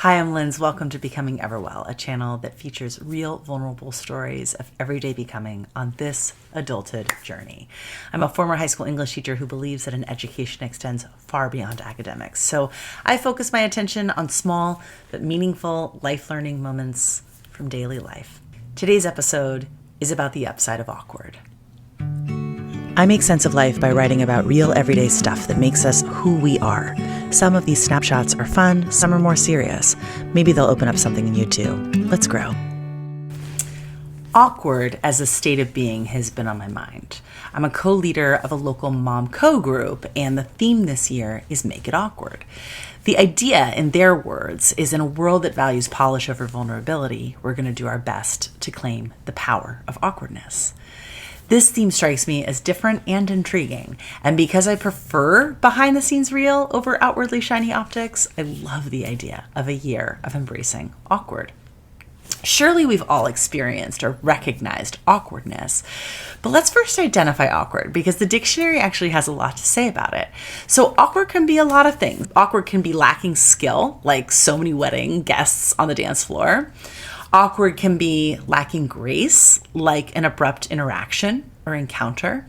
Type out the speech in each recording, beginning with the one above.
Hi, I'm Linz. Welcome to Becoming Everwell, a channel that features real, vulnerable stories of everyday becoming on this adulthood journey. I'm a former high school English teacher who believes that an education extends far beyond academics. So I focus my attention on small but meaningful life learning moments from daily life. Today's episode is about the upside of awkward. I make sense of life by writing about real everyday stuff that makes us who we are. Some of these snapshots are fun, some are more serious. Maybe they'll open up something in you too. Let's grow. Awkward as a state of being has been on my mind. I'm a co-leader of a local mom co-group, and the theme this year is Make It Awkward. The idea, in their words, is in a world that values polish over vulnerability, we're going to do our best to claim the power of awkwardness. This theme strikes me as different and intriguing, and because I prefer behind-the-scenes real over outwardly shiny optics, I love the idea of a year of embracing awkward. Surely we've all experienced or recognized awkwardness, but let's first identify awkward because the dictionary actually has a lot to say about it. So awkward can be a lot of things. Awkward can be lacking skill, like so many wedding guests on the dance floor. Awkward can be lacking grace, like an abrupt interaction or encounter.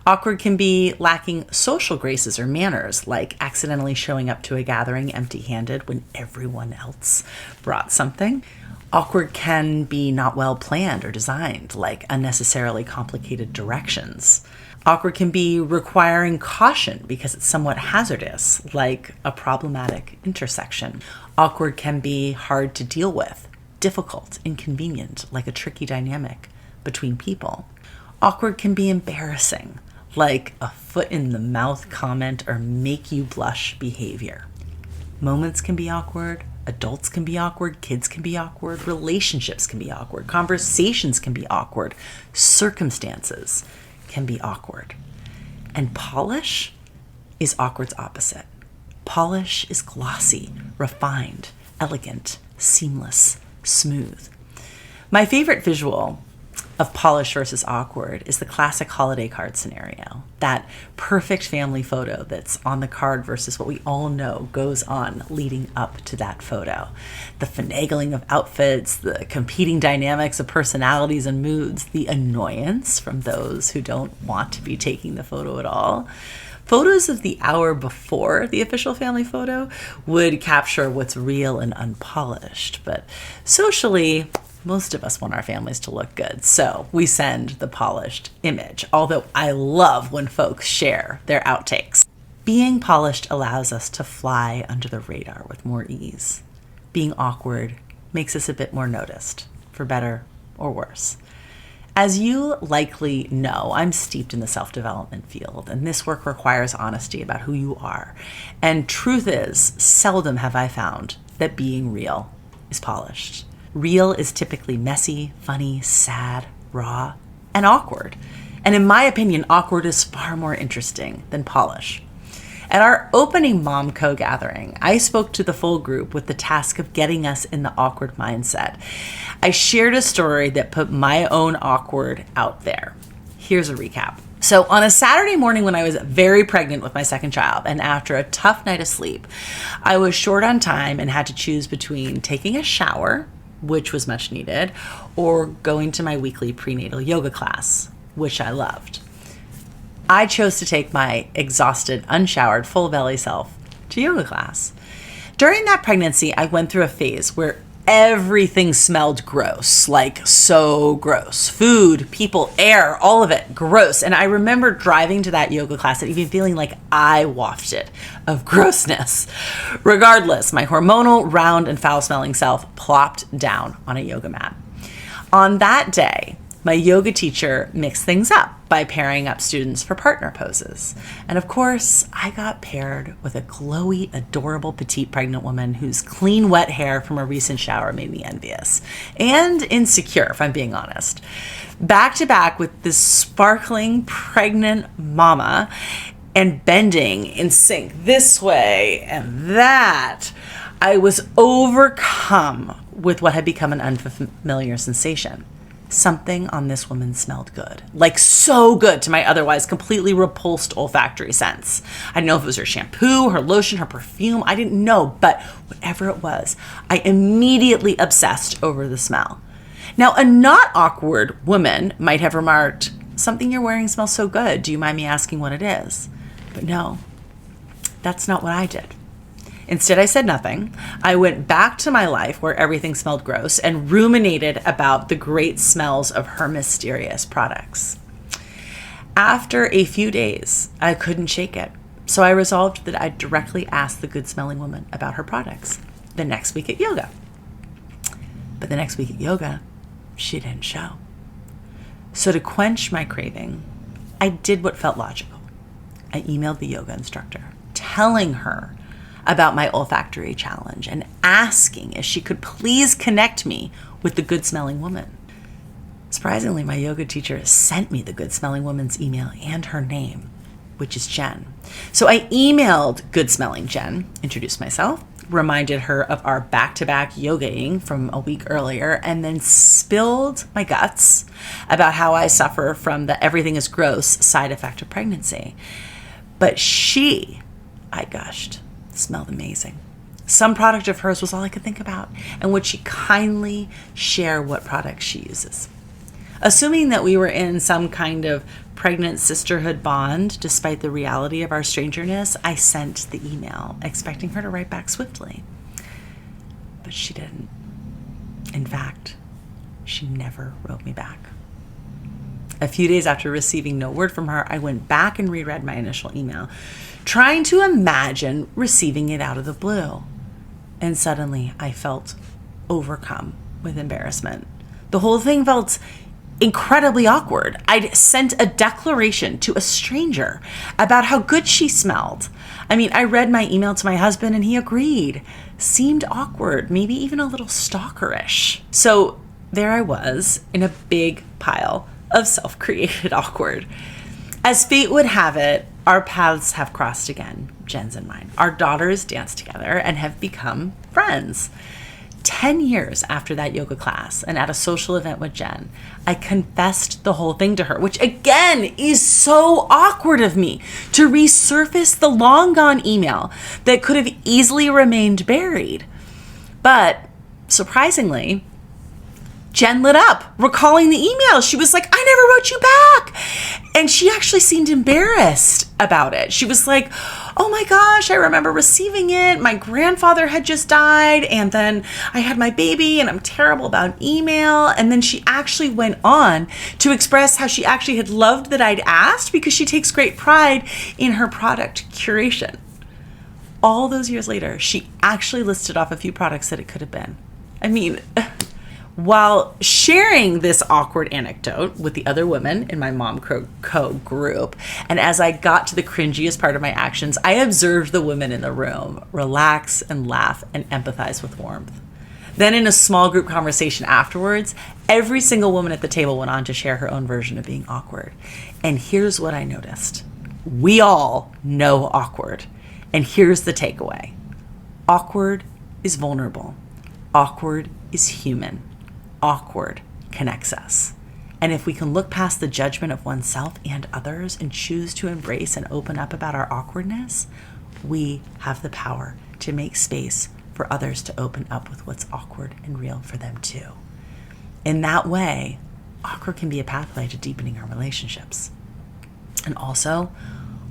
Awkward can be lacking social graces or manners, like accidentally showing up to a gathering empty-handed when everyone else brought something. Awkward can be not well planned or designed, like unnecessarily complicated directions. Awkward can be requiring caution because it's somewhat hazardous, like a problematic intersection. Awkward can be hard to deal with, difficult, inconvenient, like a tricky dynamic between people. Awkward can be embarrassing, like a foot-in-the-mouth comment or make-you-blush behavior. Moments can be awkward, adults can be awkward, kids can be awkward, relationships can be awkward, conversations can be awkward, circumstances can be awkward. And polish is awkward's opposite. Polish is glossy, refined, elegant, seamless, smooth. My favorite visual of polish versus awkward is the classic holiday card scenario. That perfect family photo that's on the card versus what we all know goes on leading up to that photo. The finagling of outfits, the competing dynamics of personalities and moods, the annoyance from those who don't want to be taking the photo at all. Photos of the hour before the official family photo would capture what's real and unpolished, but socially, most of us want our families to look good, so we send the polished image, although I love when folks share their outtakes. Being polished allows us to fly under the radar with more ease. Being awkward makes us a bit more noticed, for better or worse. As you likely know, I'm steeped in the self-development field, and this work requires honesty about who you are. And truth is, seldom have I found that being real is polished. Real is typically messy, funny, sad, raw, and awkward. And in my opinion, awkward is far more interesting than polish. At our opening Mom Co gathering, I spoke to the full group with the task of getting us in the awkward mindset. I shared a story that put my own awkward out there. Here's a recap. So on a Saturday morning when I was very pregnant with my second child and after a tough night of sleep, I was short on time and had to choose between taking a shower, which was much needed, or going to my weekly prenatal yoga class, which I loved. I chose to take my exhausted, unshowered, full belly self to yoga class. During that pregnancy, I went through a phase where everything smelled gross, like so gross. Food, people, air, all of it, gross. And I remember driving to that yoga class and even feeling like I wafted of grossness. Regardless, my hormonal, round, and foul-smelling self plopped down on a yoga mat. On that day, my yoga teacher mixed things up by pairing up students for partner poses. And of course, I got paired with a glowy, adorable, petite pregnant woman whose clean, wet hair from a recent shower made me envious and insecure, if I'm being honest. Back to back with this sparkling, pregnant mama and bending in sync this way and that, I was overcome with what had become an unfamiliar sensation. something on this woman smelled good. Like so good to my otherwise completely repulsed olfactory sense. I didn't know if it was her shampoo, her lotion, her perfume. I didn't know, but whatever it was, I immediately obsessed over the smell. Now, a not awkward woman might have remarked, "Something you're wearing smells so good. Do you mind me asking what it is?" But no, that's not what I did. Instead, I said nothing. I went back to my life where everything smelled gross and ruminated about the great smells of her mysterious products. After a few days, I couldn't shake it. So I resolved that I'd directly ask the good-smelling woman about her products the next week at yoga. But the next week at yoga, she didn't show. So to quench my craving, I did what felt logical. I emailed the yoga instructor, telling her about my olfactory challenge and asking if she could please connect me with the good-smelling woman. Surprisingly, my yoga teacher sent me the good-smelling woman's email and her name, which is Jen. So I emailed good-smelling Jen, introduced myself, reminded her of our back-to-back yogaing from a week earlier, and then spilled my guts about how I suffer from the everything is gross side effect of pregnancy. But I gushed, smelled amazing. Some product of hers was all I could think about, and would she kindly share what product she uses? Assuming that we were in some kind of pregnant sisterhood bond, despite the reality of our strangeness, I sent the email, expecting her to write back swiftly. But she didn't. In fact, she never wrote me back. A few days after receiving no word from her, I went back and reread my initial email, trying to imagine receiving it out of the blue. And suddenly I felt overcome with embarrassment. The whole thing felt incredibly awkward. I'd sent a declaration to a stranger about how good she smelled. I mean, I read my email to my husband and he agreed. Seemed awkward, maybe even a little stalkerish. So there I was in a big pile of self-created awkward. As fate would have it, our paths have crossed again, Jen's and mine. Our daughters dance together and have become friends. 10 years after that yoga class and at a social event with Jen, I confessed the whole thing to her, which again is so awkward of me to resurface the long gone email that could have easily remained buried. But surprisingly, Jen lit up, recalling the email. She was like, "I never wrote you back." And she actually seemed embarrassed about it. She was like, "Oh my gosh, I remember receiving it. My grandfather had just died, and then I had my baby, and I'm terrible about email." And then she actually went on to express how she actually had loved that I'd asked because she takes great pride in her product curation. All those years later, she actually listed off a few products that it could have been. I mean, while sharing this awkward anecdote with the other women in my Mom Co group, and as I got to the cringiest part of my actions, I observed the women in the room relax and laugh and empathize with warmth. Then in a small group conversation afterwards, every single woman at the table went on to share her own version of being awkward. And here's what I noticed. We all know awkward. And here's the takeaway. Awkward is vulnerable. Awkward is human. Awkward connects us. And if we can look past the judgment of oneself and others and choose to embrace and open up about our awkwardness, we have the power to make space for others to open up with what's awkward and real for them too. In that way, awkward can be a pathway to deepening our relationships. And also,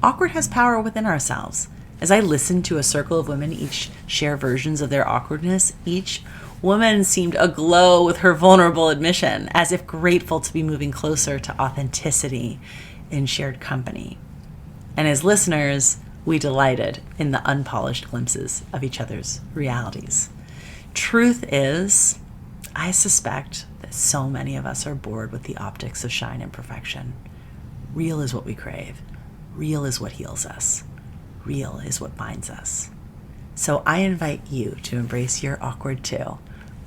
awkward has power within ourselves. As I listened to a circle of women each share versions of their awkwardness, each woman seemed aglow with her vulnerable admission, as if grateful to be moving closer to authenticity in shared company. And as listeners, we delighted in the unpolished glimpses of each other's realities. Truth is, I suspect that so many of us are bored with the optics of shine and perfection. Real is what we crave. Real is what heals us. Real is what binds us. So I invite you to embrace your awkward too.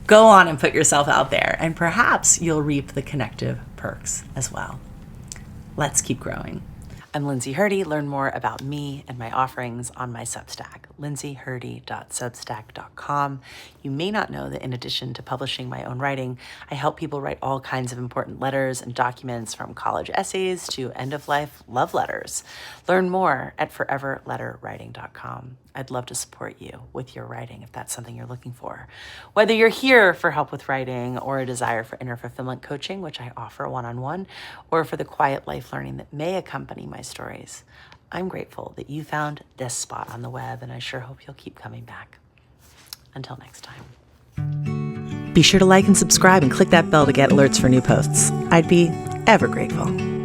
Go on and put yourself out there, and perhaps you'll reap the connective perks as well. Let's keep growing. I'm Lindsay Hurdy. Learn more about me and my offerings on my Substack, lindsayhurdy.substack.com. You may not know that in addition to publishing my own writing, I help people write all kinds of important letters and documents, from college essays to end-of-life love letters. Learn more at foreverletterwriting.com. I'd love to support you with your writing if that's something you're looking for. Whether you're here for help with writing or a desire for inner fulfillment coaching, which I offer one-on-one, or for the quiet life learning that may accompany my stories, I'm grateful that you found this spot on the web, and I sure hope you'll keep coming back. Until next time. Be sure to like and subscribe and click that bell to get alerts for new posts. I'd be ever grateful.